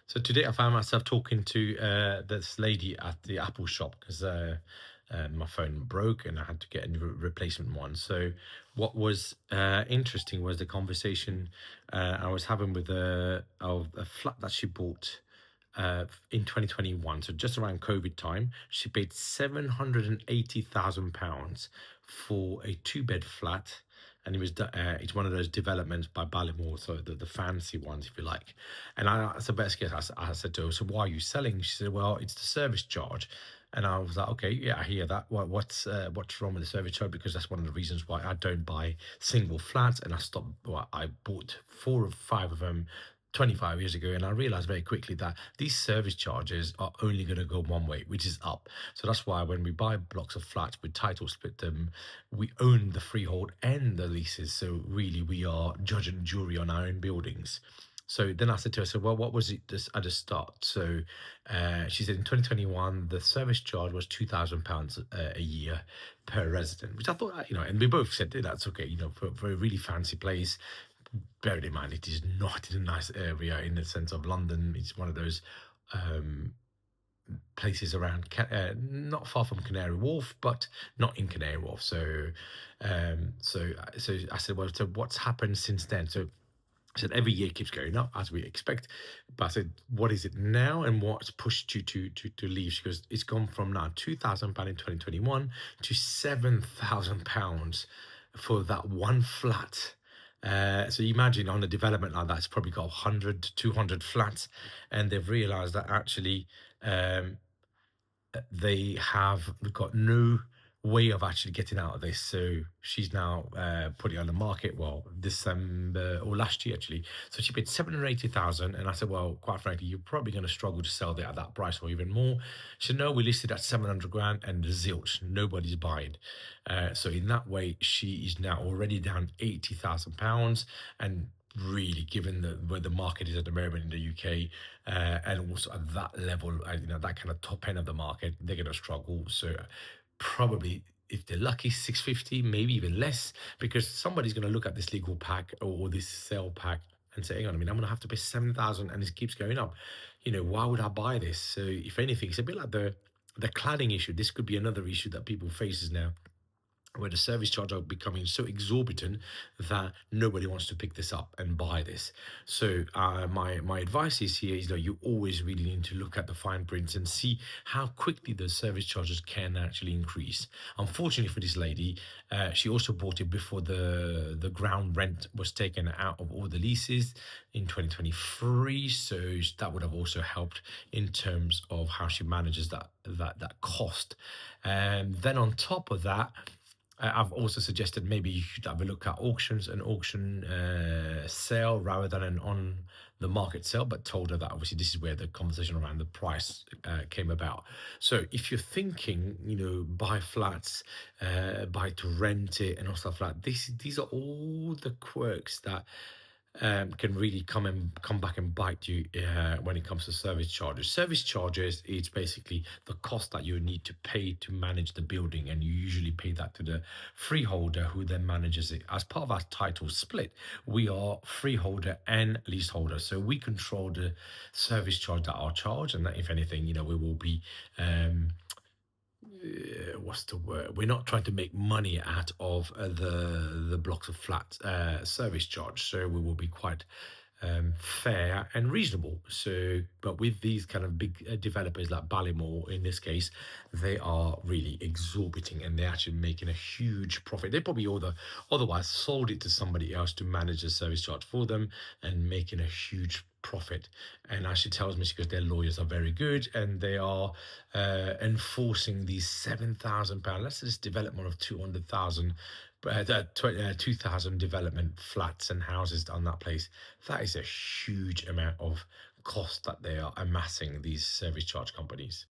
So today I found myself talking to this lady at the Apple shop because my phone broke and I had to get a new replacement one. So what was interesting was the conversation I was having with of a flat that she bought in 2021. So just around COVID time, she paid £780,000 for a two-bed flat, and it's one of those developments by Ballymore, so the fancy ones, if you like. And as a best guess, I said to her, "So why are you selling?" She said, "Well, it's the service charge." And I was like, "Okay, yeah, I hear that. What's wrong with the service charge? Because that's one of the reasons why I don't buy single flats, and I stopped. Well, I bought four or five of them 25 years ago, and I realized very quickly that these service charges are only going to go one way, which is up. So that's why when we buy blocks of flats, we title split them, we own the freehold and the leases. So really, we are judge and jury on our own buildings." So then I said to her, "So, well, what was it at the start?" So she said in 2021, the service charge was £2,000 a year per resident, which I thought, and we both said that's okay, for a really fancy place. Bearing in mind, it is not in a nice area in the sense of London. It's one of those um, places around, not far from Canary Wharf, but not in Canary Wharf. So I said, "Well, so what's happened since then?" So I said, "Every year keeps going up as we expect." But I said, "What is it now, and what's pushed you to leave?" She goes, "It's gone from now £2,000 in 2021 to £7,000 for that one flat." So you imagine on a development like that, it's probably got 100 to 200 flats, and they've realized that actually um, they have got no way of actually getting out of this. So she's now put it on the market. Well, December or last year actually. So she paid 780,000, and I said, "Well, quite frankly, you're probably going to struggle to sell it at that price or even more." She said, "No, we listed at 700 grand, and zilch, nobody's buying." So in that way, she is now already down £80,000, and really given where the market is at the moment in the UK, and also at that level, that kind of top end of the market, they're going to struggle. So probably, if they're lucky, 650, maybe even less, because somebody's going to look at this legal pack or this sale pack and say, "Hang on, I'm going to have to pay 7,000, and this keeps going up. Why would I buy this?" So if anything, it's a bit like the cladding issue. This could be another issue that people faces now, where the service charge are becoming so exorbitant that nobody wants to pick this up and buy this. So my advice is here is that you always really need to look at the fine prints and see how quickly the service charges can actually increase. Unfortunately for this lady, she also bought it before the ground rent was taken out of all the leases in 2023. So that would have also helped in terms of how she manages that cost. And then on top of that, I've also suggested maybe you should have a look at auctions, an auction sale rather than an on the market sale, but told her that obviously this is where the conversation around the price came about. So if you're thinking, buy flats, buy to rent it and all stuff like this, these are all the quirks that can really come back and bite you when it comes to service charges. Service charges is basically the cost that you need to pay to manage the building, and you usually pay that to the freeholder, who then manages it. As part of our title split, we are freeholder and leaseholder, so we control the service charge that are charged, and that, if anything, we will be what's the word? We're not trying to make money out of the blocks of flat service charge, so we will be quite fair and reasonable. So, but with these kind of big developers like Ballymore, in this case, they are really exorbiting, and they're actually making a huge profit. They probably otherwise sold it to somebody else to manage the service charge for them and making a huge profit. And as she tells me, she goes, their lawyers are very good, and they are enforcing these £7,000. Let's say this development of 200,000, 2,000 development flats and houses on that place. That is a huge amount of cost that they are amassing, these service charge companies.